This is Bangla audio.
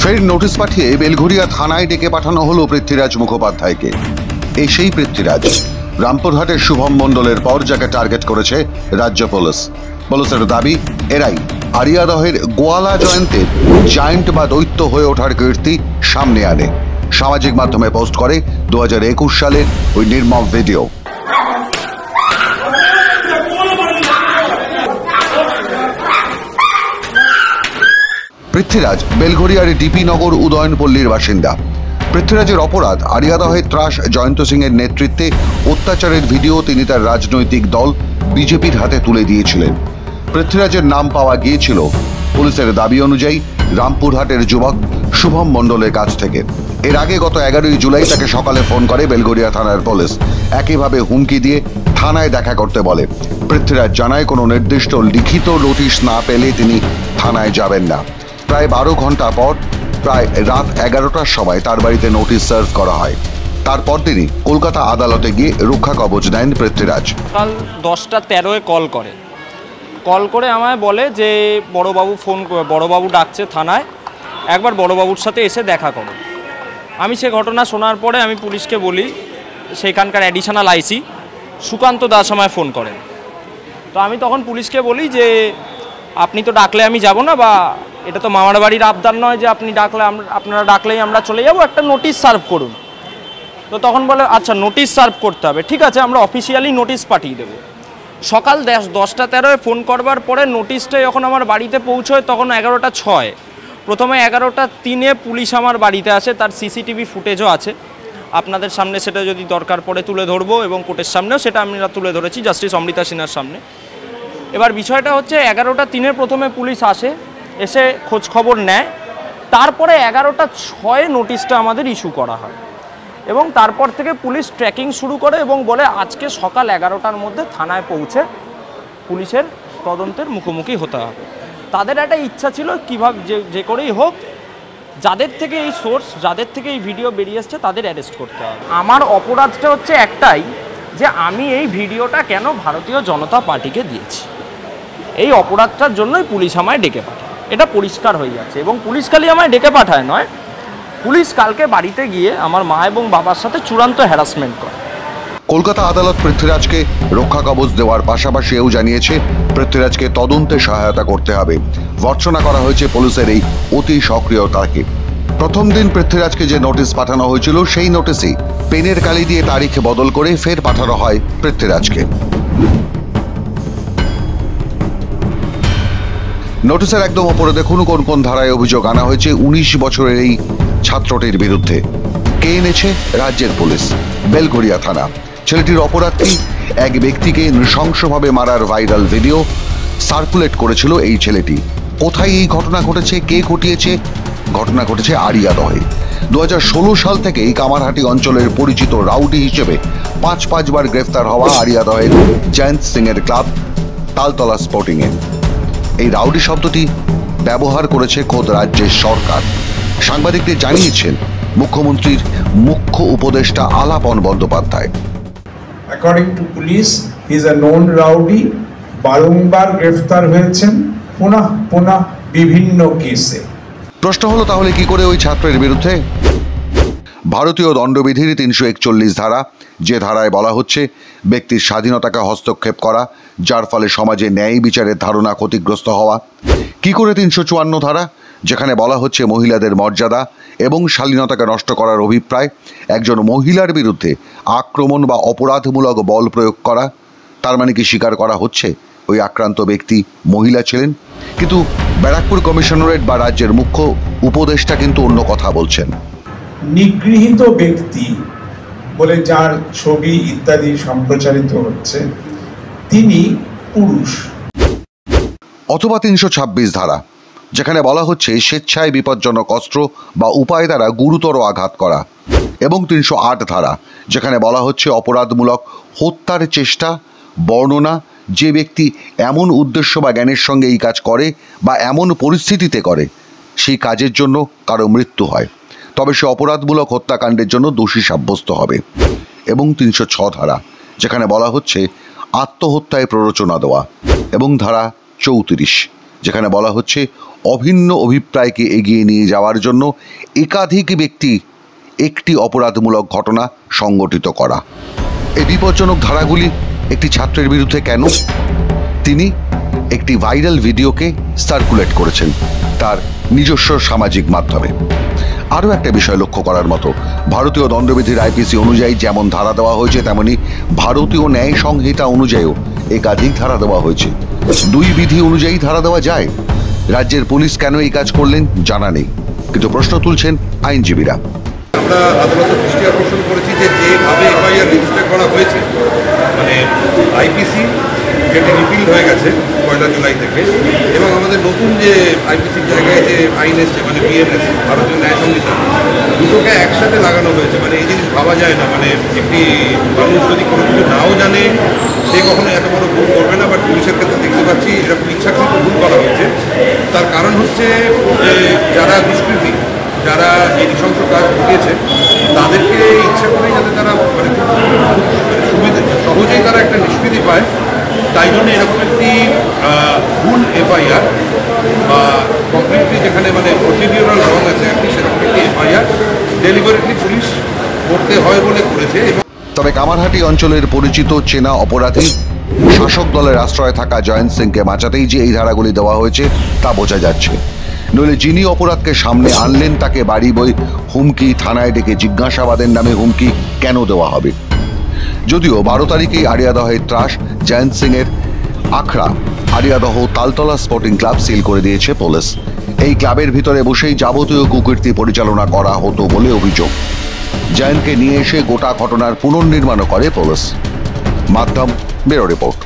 ফের নোটিশ পাঠিয়ে বেলঘরিয়া থানায় ডেকে পাঠানো হলো পৃথ্বীরাজ মুখোপাধ্যায়কে। এই সেই পৃথ্বীরাজ, রামপুরহাটের শুভম মণ্ডলের পর যাকে টার্গেট করেছে রাজ্য পুলিশ। পুলিশের দাবি, এরাই আরিয়াদহের গোয়ালা জয়ন্তের জায়েন্ট বা দৈত্য হয়ে ওঠার কীর্তি সামনে আনে। সামাজিক মাধ্যমে পোস্ট করে 2021 সালের ওই নির্মম ভিডিও। পৃথ্বীরাজ বেলঘরিয়ার ডিপি নগর উদয়নপল্লীর বাসিন্দা। পৃথ্বীরাজের অপরাধ, আরিয়াদহের ত্রাস জয়ন্ত সিং এর নেতৃত্বে অত্যাচারের ভিডিও তিনি তার রাজনৈতিক দল বিজেপির হাতে তুলে দিয়েছিলেন। পৃথ্বীরাজের নাম পাওয়া গিয়েছিল পুলিশের দাবি অনুযায়ী রামপুরহাটের যুবক শুভম মণ্ডলের কাছ থেকে। এর আগে গত 11ই জুলাই তাকে সকালে ফোন করে বেলঘরিয়া থানার পুলিশ। একইভাবে হুমকি দিয়ে থানায় দেখা করতে বলে। পৃথ্বীরাজ জানায়, কোনো নির্দিষ্ট লিখিত নোটিশ না পেলে তিনি থানায় যাবেন না। প্রায় 12 ঘন্টা পর প্রায় রাত 11টার সময় তার বাড়িতে নোটিশ সার্ভ করা হয়। তারপর তিনি কলকাতা আদালতে গিয়ে রক্ষা কবচ নেন পৃথ্বীরাজ। কাল 10:13 কল করে আমায় বলে যে বড়বাবু ডাকছে থানায়, একবার বড়বাবুর সাথে এসে দেখা করো। আমি সে ঘটনা শোনার পরে আমি পুলিশকে বলি, সেখানকার অ্যাডিশনাল আইসি সুকান্ত দাস আমায় ফোন করেন। তো আমি তখন পুলিশকে বলি যে আপনি তো ডাকলে আমি যাব না, বা এটা তো মামার বাড়ির আবদার নয় যে আপনারা ডাকলেই আমরা চলে যাব, একটা নোটিশ সার্ভ করুন। তো তখন বলে আচ্ছা নোটিশ সার্ভ করতে হবে, ঠিক আছে আমরা অফিসিয়ালি নোটিশ পাঠিয়ে দেবো। সকাল 10:13 ফোন করবার পরে নোটিশটা যখন আমার বাড়িতে পৌঁছয় তখন 11:06। প্রথমে 11:03 পুলিশ আমার বাড়িতে আসে, তার সিসিটিভি ফুটেজও আছে। আপনাদের সামনে সেটা যদি দরকার পড়ে তুলে ধরবো, এবং কোর্টের সামনেও সেটা আমরা তুলে ধরেছি, জাস্টিস অমৃতা সিনহার সামনে। এবার বিষয়টা হচ্ছে 11:03 প্রথমে পুলিশ আসে, এসে খোঁজ খবর নেয়। তারপরে 11:06 নোটিশটা আমাদের ইস্যু করা হয়, এবং তারপর থেকে পুলিশ ট্র্যাকিং শুরু করে এবং বলে আজকে সকাল 11টার মধ্যে থানায় পৌঁছে পুলিশের তদন্তের মুখোমুখি হতে হবে। তাদের একটা ইচ্ছা ছিল কীভাবে যে করেই হোক যাদের থেকে এই সোর্স, যাদের থেকে এই ভিডিও বেরিয়ে আসছে তাদের অ্যারেস্ট করতে হবে। আমার অপরাধটা হচ্ছে একটাই, যে আমি এই ভিডিওটা কেন ভারতীয় জনতা পার্টিকে দিয়েছি। এই অপরাধটার জন্যই পুলিশ আমায় ডেকে পাঠায়, এটা পরিষ্কার হয়ে যাচ্ছে। এবং পুলিশ খালি আমায় ডেকে পাঠায় নয়, পুলিশ কালকে বাড়িতে গিয়ে আমার মা এবং বাবার সাথে চূড়ান্ত হ্যারাসমেন্ট করে। কলকাতা আদালত পৃথ্বীরাজকে রক্ষা কবচ দেওয়ার পাশাপাশি এও জানিয়েছে পৃথ্বীরাজকে তদন্তে সহায়তা করতে হবে। ভর্ৎসনা করা হয়েছে পুলিশের এই অতি সক্রিয়তাকে। প্রথম দিন পৃথ্বীরাজকে যে নোটিশ পাঠানো হয়েছিল সেই নোটিশে পেনের কালি দিয়ে তারিখ বদল করে ফের পাঠানো হয় পৃথ্বীরাজকে। নোটিশের একদম ওপরে দেখুন কোন কোন ধারায় অভিযোগ আনা হয়েছে 19 বছরের এই ছাত্রটির বিরুদ্ধে। কে এনেছে? রাজ্যের পুলিশ, বেলঘরিয়া থানা। ছেলেটির অপরাধ কি? এক ব্যক্তিকে নৃশংসভাবে মারার ভাইরাল ভিডিও সার্কুলেট করেছিল এই ছেলেটি। কোথায় এই ঘটনা ঘটেছে, কে ঘটিয়েছে? ঘটনা ঘটেছে আরিয়াদহে। 2016 সাল থেকে এই কামারহাটি অঞ্চলের পরিচিত রাউডি হিসেবে 5 বার গ্রেফতার হওয়া আরিয়াদহের জয়ন্ত সিং এর ক্লাব তালতলা স্পোর্টিংয়ে। এই রাউডি শব্দটি ব্যবহার করেছে খোদ রাজ্যের সরকার। সাংবাদিকদের জানিয়েছেন মুখ্যমন্ত্রীর মুখ্য উপদেষ্টা Alapan Bandyopadhyay. According to police, he is a known rowdy, বারংবার গ্রেফতার হয়েছেন পুনঃ বিভিন্ন কেসে। প্রশ্ন হলো তাহলে কি করে ওই ছাত্রের বিরুদ্ধে? ভারতীয় দণ্ডবিধির 341 ধারা, যে ধারায় বলা হচ্ছে ব্যক্তির স্বাধীনতাকে হস্তক্ষেপ করা, যার ফলে সমাজে ন্যায় বিচারের ধারণা ক্ষতিগ্রস্ত হওয়া। কি করে 354 ধারা, যেখানে বলা হচ্ছে মহিলাদের মর্যাদা এবং শালীনতাকে নষ্ট করার অভিপ্রায় একজন মহিলার বিরুদ্ধে আক্রমণ বা অপরাধমূলক বল প্রয়োগ করা। তার মানে কি স্বীকার করা হচ্ছে ওই আক্রান্ত ব্যক্তি মহিলা ছিলেন? কিন্তু ব্যারাকপুর কমিশনারেট বা রাজ্যের মুখ্য উপদেষ্টা কিন্তু অন্য কথা বলছেন। নিগৃহীত ব্যক্তি বলে যার ছবি ইত্যাদি সম্প্রচারিত হচ্ছে তিনি পুরুষ। অথবা 326 ধারা, যেখানে বলা হচ্ছে স্বেচ্ছায় বিপজ্জনক অস্ত্র বা উপায় দ্বারা গুরুতর আঘাত করা। এবং 308 ধারা, যেখানে বলা হচ্ছে অপরাধমূলক হত্যার চেষ্টা, বর্ণনা, যে ব্যক্তি এমন উদ্দেশ্য বা জ্ঞানের সঙ্গে এই কাজ করে বা এমন পরিস্থিতিতে করে সেই কাজের জন্য কারো মৃত্যু হয়, তবে সে অপরাধমূলক হত্যাকাণ্ডের জন্য দোষী সাব্যস্ত হবে। এবং 306 ধারা, যেখানে বলা হচ্ছে আত্মহত্যায় প্ররোচনা দেওয়া। এবং ধারা 34, যেখানে বলা হচ্ছে অভিন্ন অভিপ্রায়কে এগিয়ে নিয়ে যাওয়ার জন্য একাধিক ব্যক্তি একটি অপরাধমূলক ঘটনা সংগঠিত করা। এই বিপজ্জনক ধারাগুলি একটি ছাত্রের বিরুদ্ধে কেন? তিনি একটি ভাইরাল ভিডিওকে সার্কুলেট করেছেন তার নিজস্ব সামাজিক মাধ্যমে। আরও একটা বিষয় লক্ষ্য করার মতো, ভারতীয় দণ্ডবিধির আইপিসি অনুযায়ী যেমন ধারা দেওয়া হয়েছে, তেমনি ভারতীয় ন্যায় সংহিতা অনুযায়ীও একাধিক ধারা দেওয়া হয়েছে। দুই বিধি অনুযায়ী ধারা দেওয়া যায়। রাজ্যের পুলিশ কেন এই কাজ করলেন জানা নেই, কিন্তু প্রশ্ন তুলছেন আইনজীবীরা। আমরা আদালতের দৃষ্টি আকর্ষণ করেছি যে যেভাবে এফআইআর রেজিস্টার করা হয়েছে, মানে আইপিসি যেটি রিপিল হয়ে গেছে 1 জুলাই থেকে, এবং আমাদের নতুন যে আইপিসির জায়গায় যে আইন এসছে মানে বিএনএস ভারতীয় ন্যায় সংহিতা, দুটোকে একসাথে লাগানো হয়েছে। মানে এই জিনিস ভাবা যায় না, মানে একটি মানুষ যদি কোনো কিছু নাও জানে সে কখনো এত বড় ভুল করবে না, বাট পুলিশের ক্ষেত্রে দেখতে পাচ্ছি এরকম ইচ্ছাকৃত ভুল করা হয়েছে। তার কারণ হচ্ছে যে যারা দুষ্কৃতী, যারা এই নৃশংস কাজ ঘটিয়েছে, তাদেরকে ইচ্ছা করেই যাতে তারা মানে সহজেই তারা একটা নিষ্কৃতি পায়, তাই জন্য এরকম একটি ভুল এফআইআর বা কমপ্লিটলি যেখানে মানে প্রসিডিউরাল রং আছে আর কি, সেরকম একটি এফআইআর ডেলিভারিটলি পুলিশ করতে হয় বলে করেছে। তবে কামারহাটি অঞ্চলের পরিচিত চেনা অপরাধী শাসক দলের আশ্রয়ে থাকা জয়ন্ত সিংকে বাঁচাতেই যে এই ধারাগুলি দেওয়া হয়েছে তা বোঝা যাচ্ছে। নইলে যিনি অপরাধকে সামনে আনলেন তাকে বাড়ি বই হুমকি, থানায় ডেকে জিজ্ঞাসাবাদের নামে হুমকি কেন দেওয়া হবে? যদিও 12 তারিখেই আড়িয়াদহের ত্রাস জয়ন্ত সিং এর আখড়া Ariadaha Taltala sporting club seal করে দিয়েছে পুলিশ। এই ক্লাবের ভিতরে বসেই যাবতীয় কুকীর্তি পরিচালনা করা হতো বলে অভিযোগ। জয়ন্তকে নিয়ে এসে গোটা ঘটনার পুনর্নির্মাণও করে পুলিশ। মাধ্যম ব্যুরো রিপোর্ট।